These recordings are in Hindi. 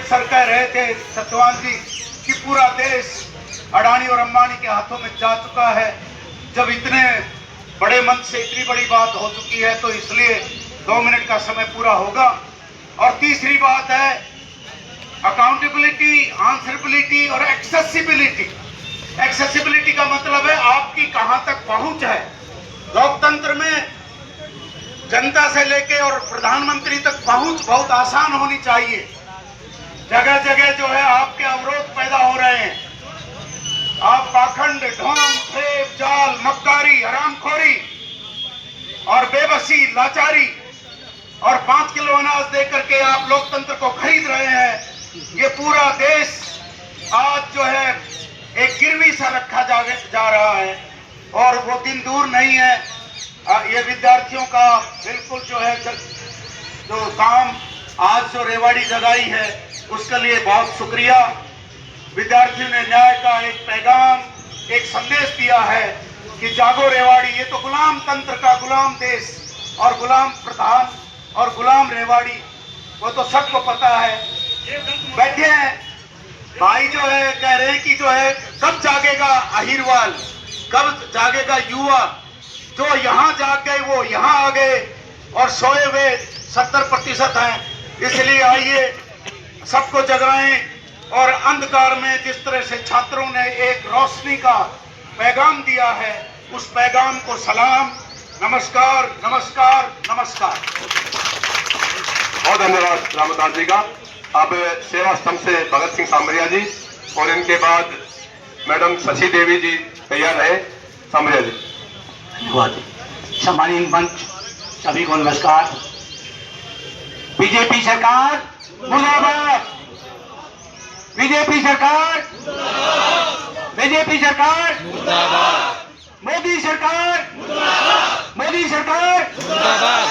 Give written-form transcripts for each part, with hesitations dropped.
सर कह रहे थे सत्यवान जी कि पूरा देश अडानी और अंबानी के हाथों में जा चुका है। जब इतने बड़े मंच से इतनी बड़ी बात हो चुकी है तो इसलिए 2 मिनट का समय पूरा होगा। और तीसरी बात है अकाउंटेबिलिटी, आंसरेबिलिटी और एक्सेसिबिलिटी। एक्सेसिबिलिटी का मतलब है आपकी कहां तक पहुंच है। लोकतंत्र में जनता से लेके और प्रधानमंत्री तक पहुंच बहुत आसान होनी चाहिए। जगह जगह जो है आपके अवरोध पैदा हो रहे हैं। आप पाखंड, ढोंग, फेब, जाल, मक्कारी, हरामखोरी और बेबसी, लाचारी और 5 किलो अनाज दे करके आप लोकतंत्र को खरीद रहे हैं। ये पूरा देश आज जो है एक गिरवी सा रखा जा रहा है और वो दिन दूर नहीं है। ये विद्यार्थियों का बिल्कुल जो है जो काम आज जो रेवाड़ी जगाई है उसके लिए बहुत शुक्रिया। विद्यार्थियों ने न्याय का एक पैगाम, एक संदेश दिया है कि जागो रेवाड़ी। ये तो गुलाम तंत्र का गुलाम देश और गुलाम प्रधान और गुलाम रेवाड़ी, वो तो सबको पता है। बैठे हैं भाई जो है कह रहे हैं कि जो है कब जागेगा अहिरवाल, कब जागेगा युवा। जो यहाँ जाग गए वो यहाँ आ गए और सोए हुए 70% हैं। इसलिए आइए सबको जगाएं और अंधकार में जिस तरह से छात्रों ने एक रोशनी का पैगाम दिया है उस पैगाम को सलाम, नमस्कार, नमस्कार, नमस्कार। बहुत धन्यवाद रामदास जी का। अब सेवा स्तंभ से भगत सिंह सामरिया जी और इनके बाद मैडम शशि देवी जी तैयार है। सामरिया जी। धन्यवाद। सम्मानित मंच सभी को नमस्कार। बीजेपी सरकार मुर्दाबाद, बीजेपी सरकार मुर्दाबाद, बीजेपी सरकार मुर्दाबाद, मोदी सरकार मुर्दाबाद, मोदी सरकार मुर्दाबाद।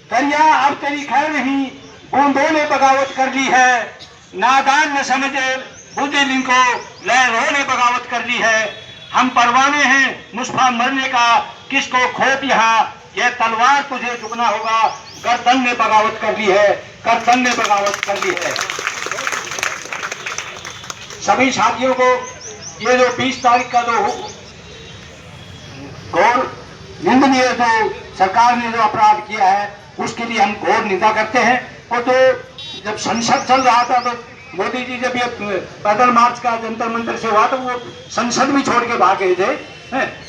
दरिया अब तेरी खैर नहीं, बूंदों ने बगावत कर ली है। नादान न समझे बुद्धिमान को, लहरों ने बगावत कर ली है। हम परवाने हैं मुस्तफा मरने का, किसको खोप यहाँ, यह तलवार तुझे झुकना होगा। गर्दन ने बगावत कर ली है, गर्दन ने बगावत कर ली है। सभी साथियों को ये जो 20 तारीख का जो घोर निंदनीय जो सरकार ने जो अपराध किया है उसके लिए हम घोर निंदा करते हैं। और तो जब संसद चल रहा था तो मोदी जी जब ये पैदल मार्च का जंतर मंतर से हुआ तो वो संसद भी छोड़ के भाग गए थे।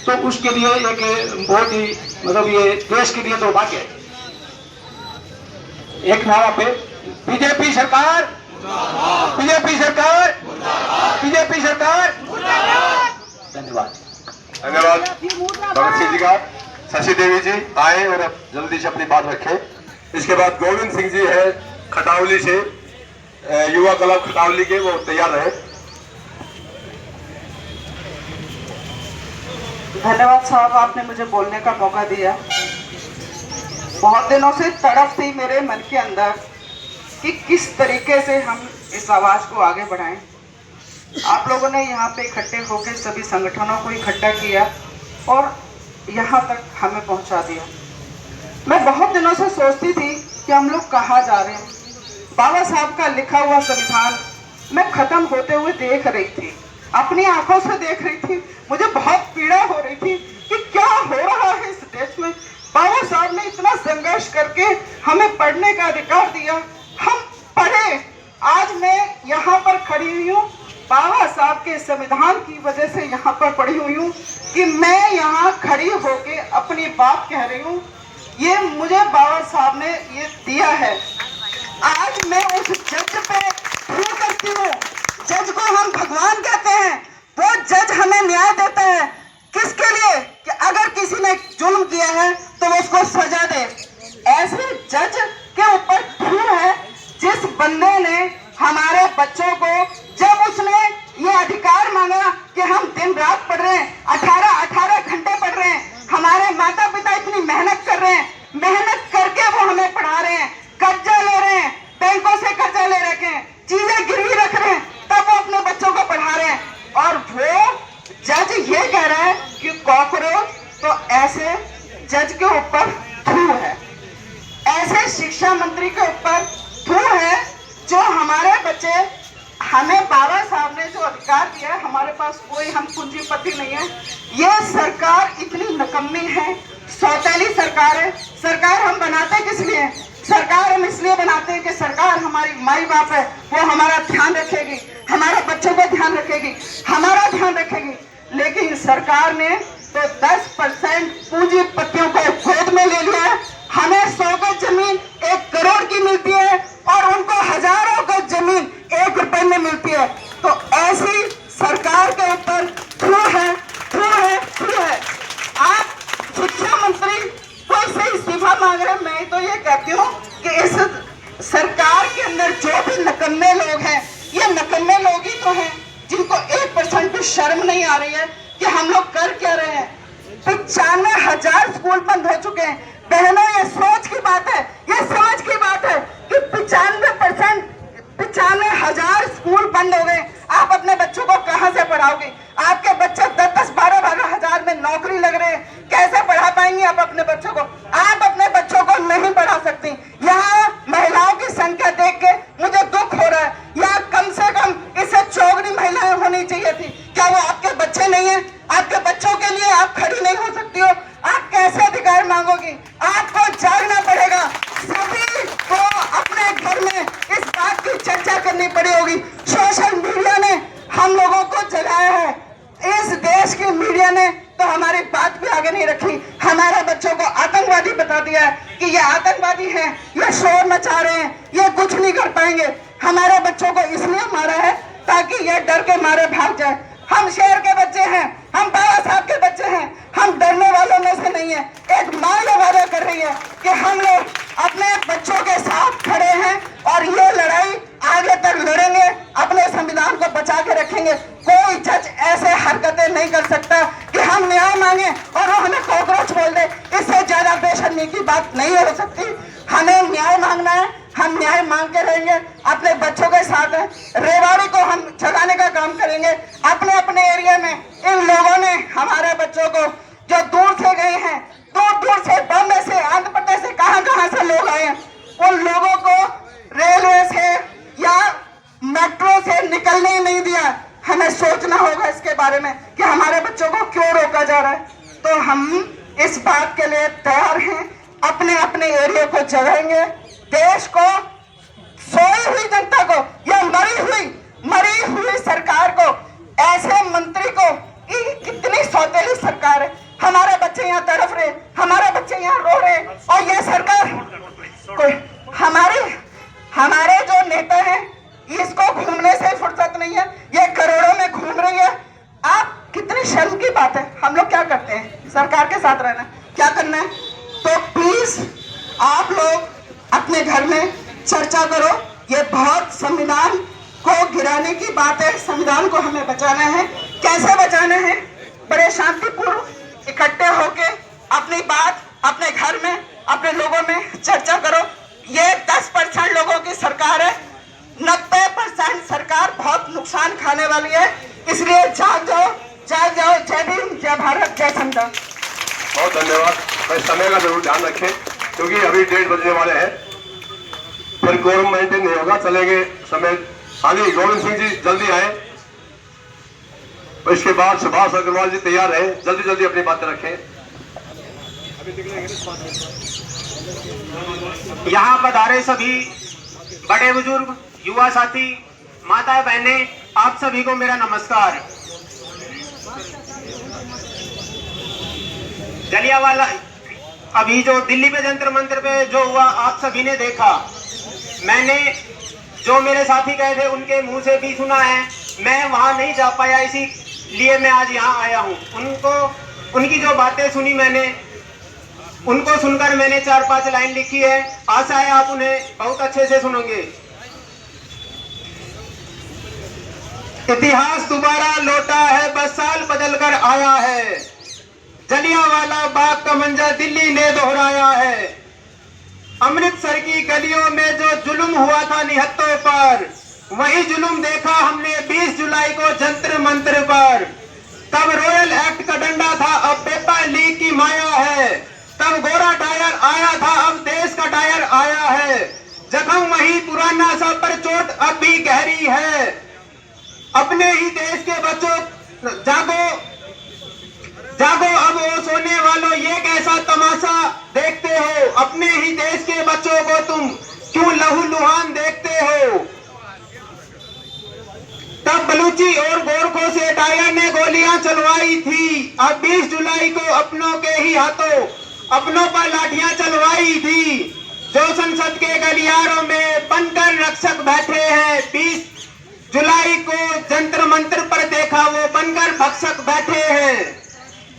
तो उसके लिए एक बहुत ही मतलब ये देश के लिए तो भाग्य है। एक नारा पे बीजेपी सरकार, बीजेपी सरकार, बीजेपी सरकार। धन्यवाद। धन्यवाद भगत सिंह जी का। शशि देवी जी आए और अब जल्दी से अपनी बात रखें। इसके बाद गोविंद सिंह जी है खटावली से, युवा क्लब खटावली के, वो तैयार रहे। धन्यवाद साहब, आपने मुझे बोलने का मौका दिया। बहुत दिनों से तड़प थी मेरे मन के अंदर कि किस तरीके से हम इस आवाज को आगे बढ़ाएं। आप लोगों ने यहाँ पे इकट्ठे होकर सभी संगठनों को इकट्ठा किया और यहाँ तक हमें पहुँचा दिया। मैं बहुत दिनों से सोचती थी कि हम लोग कहाँ जा रहे हैं। बाबा साहब का लिखा हुआ संविधान मैं खत्म होते हुए देख रही थी, अपनी आंखों से देख रही थी। मुझे बहुत पीड़ा हो रही थी कि क्या हो रहा है इस देश में। बाबा साहब ने इतना संघर्ष करके हमें पढ़ने का अधिकार दिया, हम पढ़े। आज मैं यहाँ पर खड़ी हुई हूँ बाबा साहब के संविधान की वजह से यहाँ पर पड़ी हुई हूँ कि मैं यहाँ खड़ी होके अपनी बात कह रही हूँ। ये मुझे बाबा साहब ने ये दिया है। आज मैं उस जज पे प्रूव करती हूँ। जज को हम भगवान कहते हैं, वो जज हमें न्याय देता है। किसके लिए? कि अगर किसी ने जुल्म किया है तो वो उसको सजा दे। ऐसे जज के ऊपर प्रूव है जिस बंदे ने हमारे बच्चों को, जब उसने ये अधिकार मांगा कि हम दिन रात पढ़ रहे हैं, 18 घंटे पढ़ रहे हैं, हमारे माता पिता इतनी मेहनत कर रहे हैं, मेहनत करके वो हमें पढ़ा रहे हैं, कर्जा ले रहे हैं, बैंकों से कर्जा ले रखे हैं, चीजें गिरवी रख रहे हैं, तब वो अपने बच्चों को पढ़ा रहे हैं। और वो जज ये कह रहा है कि कॉकरोच, तो ऐसे जज के ऊपर थू है, ऐसे शिक्षा मंत्री के ऊपर थू है बच्चे, हमें बाबा साहब ने जो अधिकार दिया है, हमारे पास कोई हम पूंजीपति नहीं है। ये सरकार इतनी निकम्मी है, सौतेली सरकार है। सरकार हम बनाते किस लिए? सरकार हम इसलिए बनाते हैं कि सरकार हमारी माई बाप है, वो हमारा ध्यान रखेगी, हमारे बच्चों का ध्यान रखेगी, हमारा ध्यान रखेगी। लेकिन सरकार ने तो 10% पूंजीपतियों को गोद में ले लिया है। हमें 100 गज जमीन 1 करोड़ की मिलती है और उनको हजारों गज जमीन 1 रुपए में मिलती है। तो ऐसी सरकार के ऊपर थू है। आप शिक्षा मंत्री कोई से इस्तीफा मांग रहे हैं। मैं तो ये कहती हूँ कि इस सरकार के अंदर जो भी नकम्मे लोग हैं, ये नकम्मे लोग ही तो हैं जिनको 1% भी शर्म नहीं आ रही है कि हम लोग कर क्या रहे हैं। 95,000 स्कूल बंद हो चुके हैं। बहनों, ये सोच की बात है, ये समझ की बात है कि 95,000 स्कूल बंद हो गए। आप अपने बच्चों को कहां से पढ़ाओगे? आपके बच्चे 10-10, 12-12 हजार में नौकरी लग रहे हैं, कैसे पढ़ा पाएंगे आप अपने बच्चों को? आप अपने बच्चों को नहीं पढ़ा सकती। यहाँ महिलाओं की संख्या देख के मुझे दुख हो रहा है। यहाँ कम से कम इससे चौगुनी महिलाएं होनी चाहिए थी। क्या वो आपके बच्चे नहीं है? आपके बच्चों के लिए आप खड़ी नहीं हो सकती हो? आप कैसे अधिकार मांगोगी? आपको जागना पड़ेगा। सभी को अपने घर में इस बात की चर्चा करनी पड़ी होगी। सोशल मीडिया ने हम लोगों को जगाया है। इस देश की मीडिया ने तो हमारी बात भी आगे नहीं रखी। हमारे बच्चों को आतंकवादी बता दिया है कि ये आतंकवादी हैं, ये शोर मचा रहे हैं, ये कुछ नहीं कर पाएंगे। हमारे बच्चों को इसलिए मारा है ताकि ये डर के मारे भाग जाए। हम शहर के बच्चे हैं, हम बाबा साहब के बच्चे हैं, हम डरने वालों में से नहीं है। एक माँ ये वादा कर रही है कि हम लोग अपने बच्चों के साथ खड़े हैं और ये लड़ाई आगे तक लड़ेंगे, अपने संविधान को बचा के रखेंगे। कोई जज ऐसे हरकतें नहीं कर सकता कि हम न्याय मांगे और वो हमें कॉकरोच बोल दे। इससे ज्यादा बेशर्मी की बात नहीं हो सकती। हमें न्याय मांगना है, हम न्याय मांग के रहेंगे, अपने बच्चों के साथ हैं। रेवाड़ी को हम जगाने का काम करेंगे। अपने अपने एरिया में इन लोगों ने हमारे बच्चों को जो दूर से गए हैं, दूर से, बॉम्बे से, आंध्र प्रदेश से, कहां से लोग आए हैं, उन लोगों को रेलवे से या मेट्रो से निकलने ही नहीं दिया। हमें सोचना होगा इसके बारे में कि हमारे बच्चों को क्यों रोका जा रहा है। तो हम इस बात के लिए तैयार हैं, अपने अपने एरिया को जगाएंगे। देश को, सोई हुई जनता को या मरी हुई सरकार को, ऐसे मंत्री को, ये कितनी सौतेली सरकार है। हमारे बच्चे यहाँ तड़फ रहे, हमारे बच्चे यहाँ रो रहे, और ये सरकार कोई हमारे जो नेता हैं, इसको घूमने से फुर्सत नहीं है, ये करोड़ों में घूम रही है। आप कितनी शर्म की बात है। हम लोग क्या करते हैं? सरकार के साथ रहना, क्या करना है? तो प्लीज आप लोग अपने घर में चर्चा करो। ये बहुत संविधान को गिराने की बात है। संविधान को हमें बचाना है। कैसे बचाना है? बड़े शांतिपूर्व इकट्ठे होके अपनी बात अपने घर में, अपने लोगों में चर्चा करो। ये 10% लोगों की सरकार है, 90% सरकार बहुत नुकसान खाने वाली है। इसलिए जाग जाओ। जय भीम, जय भारत, जय संविधान। बहुत धन्यवाद। मैं समय का जरूर ध्यान रखें क्योंकि अभी 1:30 बजने वाले हैं, फिर कोरम मेंटेन नहीं होगा, चलेंगे समय। हाँ जी, गोविंद सिंह जी जल्दी आए। इसके बाद सुभाष अग्रवाल जी तैयार रहे, जल्दी अपनी बातें रखें। यहाँ पधारे सभी बड़े बुजुर्ग, युवा साथी, माताएं बहनें, आप सभी को मेरा नमस्कार। जलियांवाला, अभी जो दिल्ली पे जंतर मंतर पे जो हुआ आप सभी ने देखा। मैंने जो मेरे साथी गए थे उनके मुंह से भी सुना है। मैं वहां नहीं जा पाया, इसीलिए मैं आज यहाँ आया हूँ। उनकी जो बातें सुनी मैंने, उनको सुनकर मैंने 4-5 लाइन लिखी है। आशा है आप उन्हें बहुत अच्छे से सुनेंगे। इतिहास दोबारा लौटा है, बस साल बदल कर आया है। जलियांवाला बाग का मंजर दिल्ली ने दोहराया है। अमृतसर की गलियों में जो जुल्म हुआ था निहत्तों पर, वही जुल्म देखा हमने 20 जुलाई को जंतर मंतर पर। तब रॉयल एक्ट का डंडा था, अब पेपर लीक की माया है। तब गोरा टायर आया था, अब देश का टायर आया है। जख्म वही पुराना सा, पर चोट अब भी गहरी अपने ही देश के बच्चों, जागो जागो अब ओ सोने वालों, ये कैसा तमाशा देखते हो? अपने ही देश के बच्चों को तुम क्यों लहूलुहान देखते हो? तब बलूची और गोरखों से टाइगर ने गोलियां चलवाई थी। अब 20 जुलाई को अपनों के ही हाथों अपनों पर लाठियां चलवाई थी। जो संसद के गलियारों में बनकर रक्षक बैठे हैं, 20 जुलाई को जंतर मंतर पर देखा वो बनकर भक्षक बैठे हैं।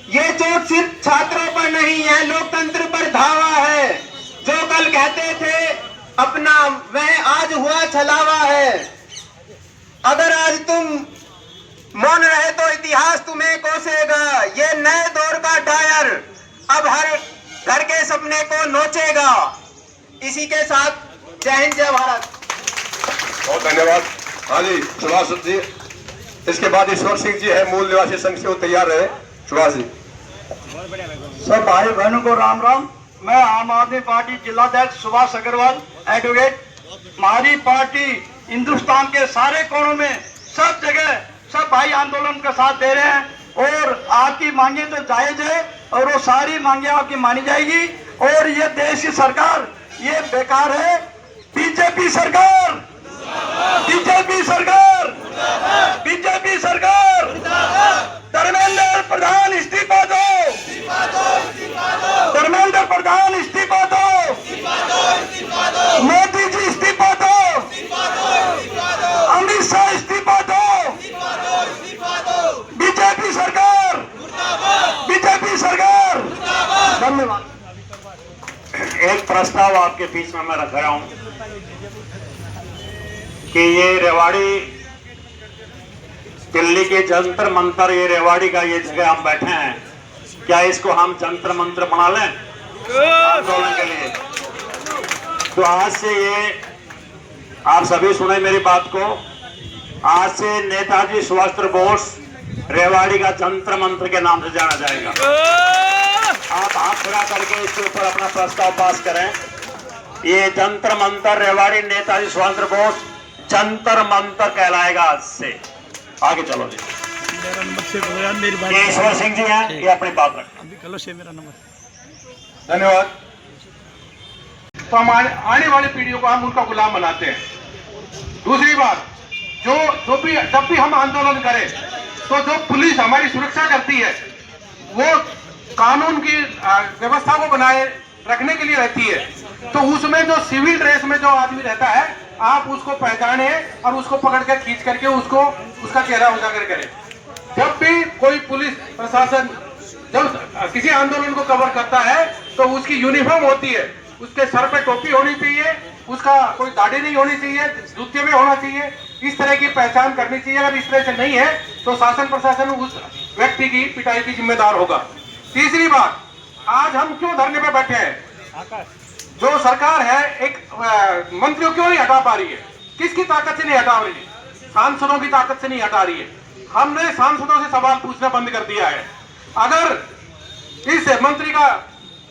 ये चोट सिर्फ छात्रों पर नहीं है, लोकतंत्र पर धावा है। जो कल कहते थे अपना, वह आज हुआ छलावा है। अगर आज तुम मौन रहे तो इतिहास तुम्हें कोसेगा। ये नए दौर का टायर अब हर घर के सपने को नोचेगा। इसी के साथ जय हिंद, जय भारत। बहुत धन्यवाद। हाँ जी, सुभाष जी। इसके बाद ईश्वर सिंह जी है, मूल निवासी संघ से वो तैयार रहे। सुभाष जी। सब भाई बहनों को राम राम। मैं आम आदमी पार्टी जिलाध्यक्ष सुभाष अग्रवाल एडवोकेट। हमारी पार्टी हिंदुस्तान के सारे कोनों में सब जगह सब भाई आंदोलन का साथ दे रहे हैं और आपकी मांगे तो जायज है और वो सारी मांगे आपकी मानी जाएगी। और ये देश की सरकार ये बेकार है। बीजेपी सरकार, बीजेपी सरकार, बीजेपी सरकार, धर्मेंद्र प्रधान इस्तीफा दो, धर्मेंद्र प्रधान इस्तीफा दो, मोदी जी इस्तीफा दो, अमित शाह इस्तीफा दो, बीजेपी सरकार, बीजेपी सरकार। धन्यवाद। एक प्रस्ताव आपके बीच में मैं रख रहा हूं कि ये रेवाड़ी, दिल्ली के जंतर मंतर, ये रेवाड़ी का ये जगह हम बैठे हैं, क्या इसको हम जंतर मंतर बना लें आंदोलन के लिए? तो आज से ये, आप सभी सुने मेरी बात को, आज से नेताजी सुभाष चंद्र बोस रेवाड़ी का जंतर मंत्र के नाम से जाना जाएगा। आप हाथ खड़ा करके इसके ऊपर अपना प्रस्ताव पास करें। ये जंतर मंतर रेवाड़ी नेताजी सुभाष चंद्र बोस जंतर मंतर कहलाएगा आज से। आगे चलो जी। ये ईश्वर सिंह जी हैं, ये अपनी बात रखें। धन्यवाद। तो हम आने वाली पीढ़ियों को हम उनका गुलाम बनाते हैं। दूसरी बात, जब भी हम आंदोलन करें तो जो पुलिस हमारी सुरक्षा करती है वो कानून की व्यवस्था को बनाए रखने के लिए रहती है। तो उसमें जो सिविल ड्रेस में जो आदमी रहता है, आप उसको पहचाने और उसको पकड़ कर खींच करके उसका चेहरा उजागर करें। जब भी कोई पुलिस प्रशासन जब किसी आंदोलन को कवर करता है तो उसकी यूनिफॉर्म होती है, उसके सर पे टोपी होनी चाहिए, उसका कोई दाढ़ी नहीं होनी चाहिए, जूते में होना चाहिए, इस तरह की पहचान करनी चाहिए। अगर इस तरह से नहीं है तो शासन प्रशासन उस व्यक्ति की पिटाई की जिम्मेदार होगा। तीसरी बात, आज हम क्यों धरने पे बैठे हैं? जो सरकार है एक मंत्रियों क्यों नहीं हटा पा रही है? किसकी ताकत से नहीं हटा रही है? सांसदों की ताकत से नहीं हटा रही है। हमने सांसदों से सवाल पूछना बंद कर दिया है। अगर इस मंत्री का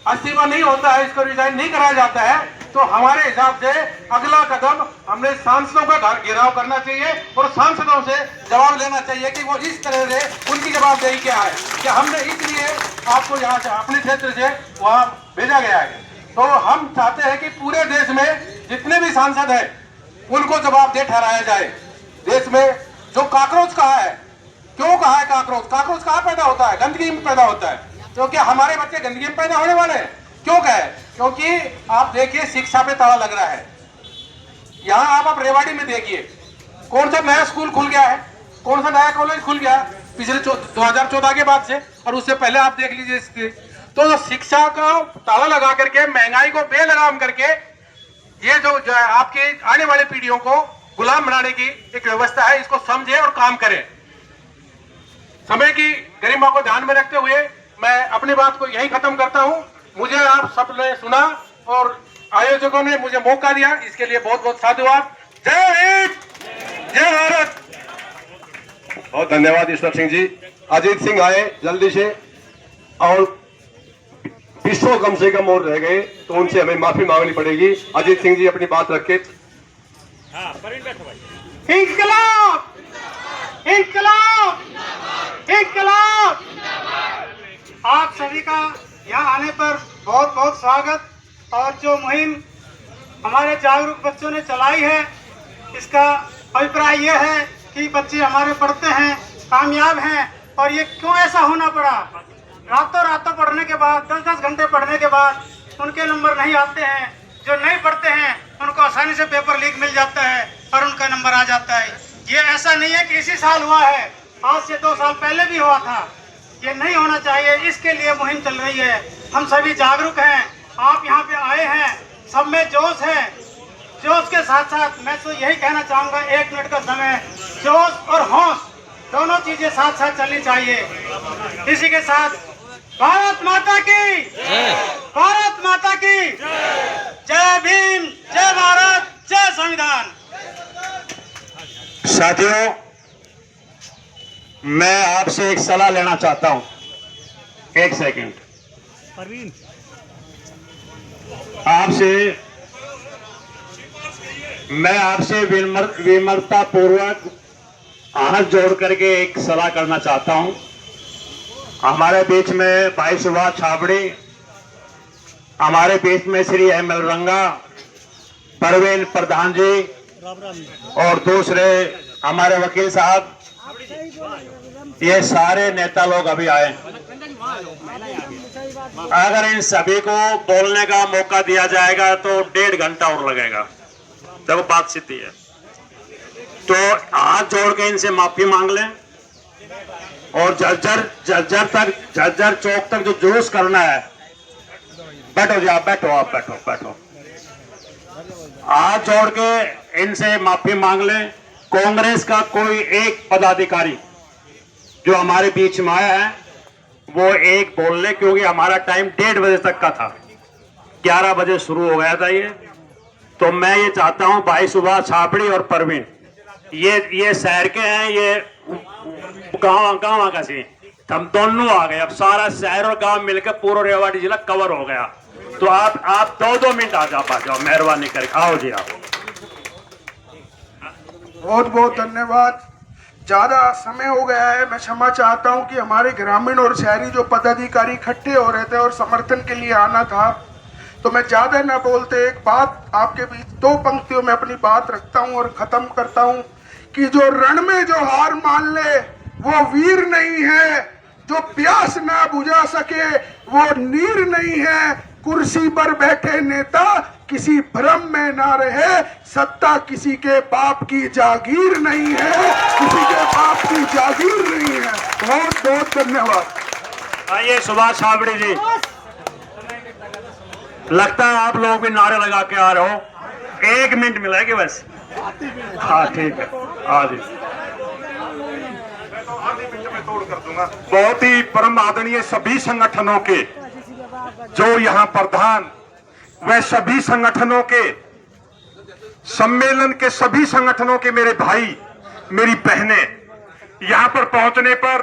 इस्तीफा नहीं होता है, इसको रिजाइन नहीं कराया जाता है, तो हमारे हिसाब से अगला कदम हमने सांसदों का घेराव करना चाहिए और सांसदों से जवाब लेना चाहिए कि वो इस तरह से उनकी जवाबदेही क्या है कि हमने इसलिए आपको यहाँ से अपने क्षेत्र से वहाँ भेजा गया है। तो हम चाहते हैं कि पूरे देश में जितने भी सांसद हैं उनको जवाबदेह ठहराया जाए। देश में जो काकरोच कहा है, क्यों कहा है काकरोच? काकरोच कहाँ पैदा होता है? गंदगी में पैदा होता है। तो क्या हमारे बच्चे गंदगी में पैदा होने वाले हैं? क्यों कहे? क्योंकि आप देखिए शिक्षा पे ताला लग रहा है। यहाँ आप रेवाड़ी में देखिए कौन सा नया स्कूल खुल गया है, कौन सा नया कॉलेज खुल गया पिछले 2014 के बाद से, और उससे पहले आप देख लीजिए। तो शिक्षा का ताला लगा करके, महंगाई को बेलगाम करके, ये जो आपके आने वाली पीढ़ियों को गुलाम बनाने की एक व्यवस्था है, इसको समझे और काम करें। समय की गरिमा को ध्यान में रखते हुए मैं अपनी बात को यही खत्म करता हूं। मुझे आप सब ने सुना और आयोजकों ने मुझे मौका दिया, इसके लिए बहुत बहुत साधुवाद। जय हिंद, जय भारत। बहुत धन्यवाद ईश्वर सिंह जी। अजीत सिंह आए जल्दी से, और 20 कम से कम और रह गए तो उनसे हमें माफी मांगनी पड़ेगी। अजीत सिंह जी अपनी बात रखे। इंकलाब इंकलाब, इंकलाब। आप सभी का यहाँ आने पर बहुत बहुत स्वागत। और जो मुहिम हमारे जागरूक बच्चों ने चलाई है, इसका अभिप्राय यह है कि बच्चे हमारे पढ़ते हैं, कामयाब हैं। और ये क्यों ऐसा होना पड़ा? रातों पढ़ने के बाद, 10-10 घंटे पढ़ने के बाद उनके नंबर नहीं आते हैं। जो नहीं पढ़ते हैं उनको आसानी से पेपर लीक मिल जाता है और उनका नंबर आ जाता है। ये ऐसा नहीं है कि इसी साल हुआ है, आज से 2 साल पहले भी हुआ था। ये नहीं होना चाहिए, इसके लिए मुहिम चल रही है। हम सभी जागरूक हैं, आप यहाँ पे आए हैं, सब में जोश है। जोश के साथ साथ मैं तो यही कहना चाहूँगा, 1 मिनट का समय, जोश और होश दोनों चीजें साथ साथ चलनी चाहिए। इसी के साथ भारत माता की, भारत माता की जय भीम, जय भारत, जय संविधान। साथियों, मैं आपसे एक सलाह लेना चाहता हूं। 1 सेकंड। मैं आपसे विनम्रता पूर्वक हाथ जोड़ करके एक सलाह करना चाहता हूं। हमारे बीच में भाई सुभाष छाबड़ी, हमारे बीच में श्री एमएल रंगा, परवीन प्रधान जी और दूसरे हमारे वकील साहब, ये सारे नेता लोग अभी आए। अगर इन सभी को बोलने का मौका दिया जाएगा तो 1.5 घंटा और लगेगा। देखो बात सीधी है, तो हाथ जोड़ के इनसे माफी मांग लें और झज्जर चौक तक जो जुलूस करना है, बैठो जी, आप बैठो, आप बैठो। हाथ जोड़ के इनसे माफी मांग लें। कांग्रेस का कोई एक पदाधिकारी जो हमारे बीच में आया है वो एक बोल ले, क्योंकि हमारा टाइम 1:30 बजे तक का था, 11 बजे शुरू हो गया था ये। तो मैं ये चाहता हूं, भाई सुभाष छाबड़ी और परवीन ये शहर के हैं, ये गाँव का सी, हम दोनों आ गए। अब सारा शहर और गांव मिलकर पूरा रेवाड़ी जिला कवर हो गया। तो आप 2-2 मिनट आ जाओ, मेहरबानी करके आओ जी, आओ। बहुत बहुत धन्यवाद। ज़्यादा समय हो गया है, मैं क्षमा चाहता हूं कि हमारे ग्रामीण और शहरी जो पदाधिकारी इकट्ठे हो रहे थे और समर्थन के लिए आना था, तो मैं ज़्यादा ना बोलते एक बात आपके बीच 2 पंक्तियों में अपनी बात रखता हूं और ख़त्म करता हूं कि जो रण में जो हार मान ले वो वीर नहीं है, जो प्यास ना बुझा सके वो नीर नहीं है, कुर्सी पर बैठे नेता किसी भ्रम में ना रहे, सत्ता किसी के बाप की जागीर नहीं है, किसी के बाप की जागीर नहीं है। बहुत बहुत धन्यवाद। आइए सुभाष छाबड़ी जी, लगता है आप लोग भी नारे लगा के आ रहे हो। 1 मिनट मिलेगी बस। हाँ ठीक है, हाँ जी। बहुत ही परम आदरणीय सभी संगठनों के जो यहाँ प्रधान, वह सभी संगठनों के सम्मेलन के सभी संगठनों के मेरे भाई, मेरी बहनें यहाँ पर पहुंचने पर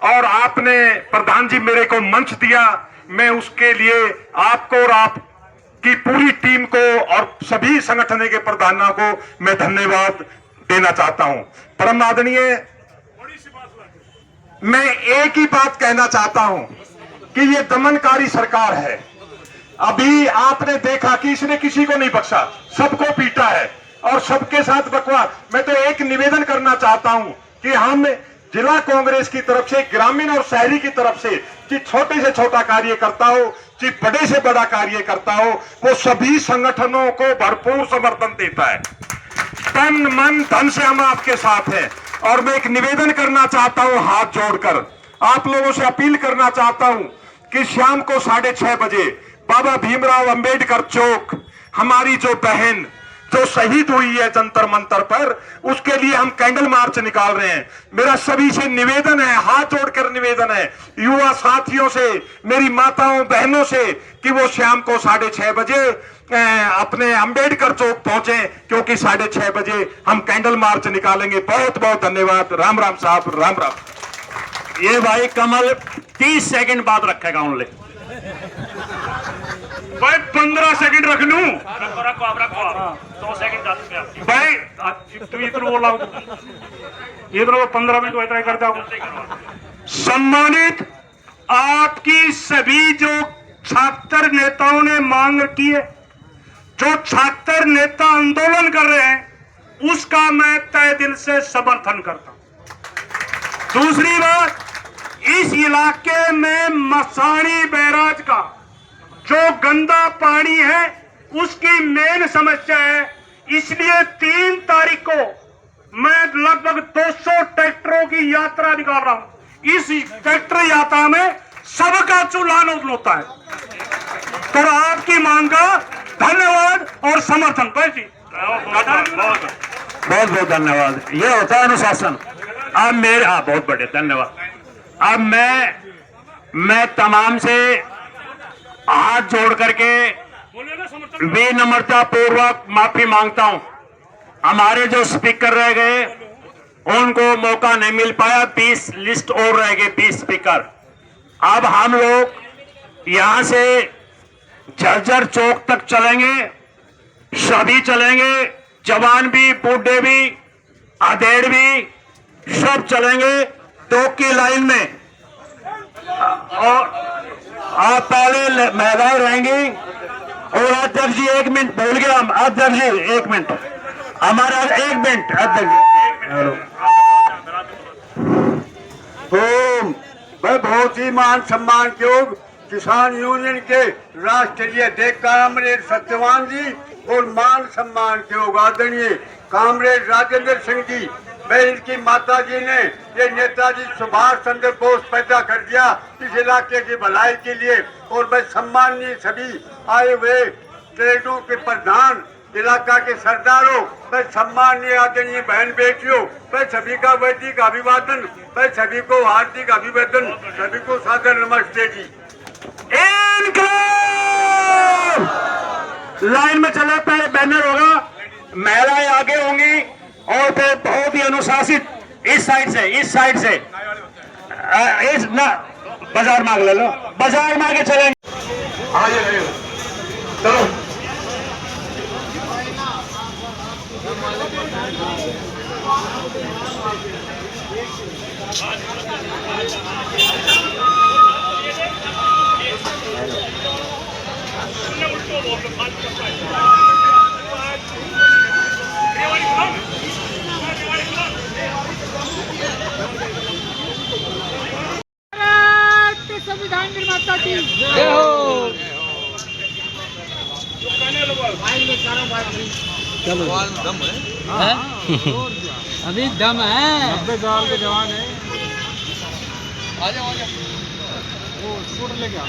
और आपने प्रधान जी मेरे को मंच दिया, मैं उसके लिए आपको और आपकी पूरी टीम को और सभी संगठन के प्रधानों को मैं धन्यवाद देना चाहता हूं। परम आदरणीय, मैं एक ही बात कहना चाहता हूं कि ये दमनकारी सरकार है। अभी आपने देखा कि इसने किसी को नहीं बख्शा, सबको पीटा है और सबके साथ बकवास। मैं तो एक निवेदन करना चाहता हूं कि हम जिला कांग्रेस की तरफ से, ग्रामीण और शहरी की तरफ से, कि छोटे से छोटा कार्य करता हो, कि बड़े से बड़ा कार्य करता हो, वो सभी संगठनों को भरपूर समर्थन देता है। तन मन धन से हम आपके साथ हैं। और मैं एक निवेदन करना चाहता हूं, हाथ जोड़कर आप लोगों से अपील करना चाहता हूं कि शाम को 6:30 बजे बाबा भीमराव अंबेडकर चौक, हमारी जो बहन जो शहीद हुई है जंतर मंतर पर, उसके लिए हम कैंडल मार्च निकाल रहे हैं। मेरा सभी से निवेदन है, हाथ जोड़कर निवेदन है, युवा साथियों से, मेरी माताओं बहनों से, कि वो शाम को 6:30 बजे अपने अंबेडकर चौक पहुंचे, क्योंकि 6:30 बजे हम कैंडल मार्च निकालेंगे। बहुत बहुत धन्यवाद। राम राम साहब, राम राम। ये भाई कमल 30 सेकंड बाद रखेगा ओनली। भाई 15 सेकंड रख लूं? रखो 2 सेकंड भाई तू इतना बोला इधर वो 15 मिनट वैसा करता हूँ। सम्मानित, आपकी सभी जो छात्र नेताओं ने मांग रखी है, जो छात्र नेता आंदोलन कर रहे हैं, उसका मैं तहे दिल से समर्थन करता हूं। दूसरी बात, इस इलाके में मसाणी बैराज का जो गंदा पानी है उसकी मेन समस्या है, इसलिए 3 तारीख को मैं लगभग 200 ट्रैक्टरों की यात्रा निकाल रहा हूं। इस ट्रैक्टर यात्रा में सबका चूल्हान होता है। तो आपकी मांग का धन्यवाद और समर्थन। बहुत बहुत धन्यवाद। ये होता है अनुशासन। अब मेरे बहुत बड़े धन्यवाद। अब मैं तमाम से हाथ जोड़ करके विनम्रता पूर्वक माफी मांगता हूं। हमारे जो स्पीकर रह गए उनको मौका नहीं मिल पाया, 20 लिस्ट और रह गए, 20 स्पीकर। अब हम लोग यहां से झज्जर चौक तक चलेंगे, सभी चलेंगे, जवान भी, बूढ़े भी, अधेड़ भी, सब चलेंगे 2 की लाइन में। और आप पहले महिलाएं रहेंगी। और अध्यक्ष जी 1 मिनट बोल गया, हम अध्यक्ष जी 1 मिनट, हमारा 1 मिनट अध्यक्ष जी। तो मैं बहुत ही मान सम्मान के योग किसान यूनियन के राष्ट्रीय अध्यक्ष कामरेड सत्यवान जी और मान सम्मान के योग आदरणीय कामरेड राजेंद्र सिंह जी, मैं इनकी माता जी ने ये नेताजी सुभाष चंद्र बोस पैदा कर दिया इस इलाके की भलाई के लिए। और मैं सम्माननीय सभी आए हुए ट्रेडों के प्रधान, इलाका के सरदारों, मैं सम्माननीय आदरणीय बहन बेटियों, मैं सभी का वैदिक अभिवादन, मैं सभी को हार्दिक अभिवादन, सभी को सादर नमस्ते जी। लाइन में चले, पहले बैनर होगा, महिलाएं आगे होंगी और फिर बहुत ही अनुशासित इस साइड से इस ना बाजार मांग ले लो, बाजार मांगे चलेंगे। चलो संविधान निर्माता की जय हो। चलो दम है, अभी दम है, 90 साल के जवान है। आ जाओ वो स्कूटर लेके आ।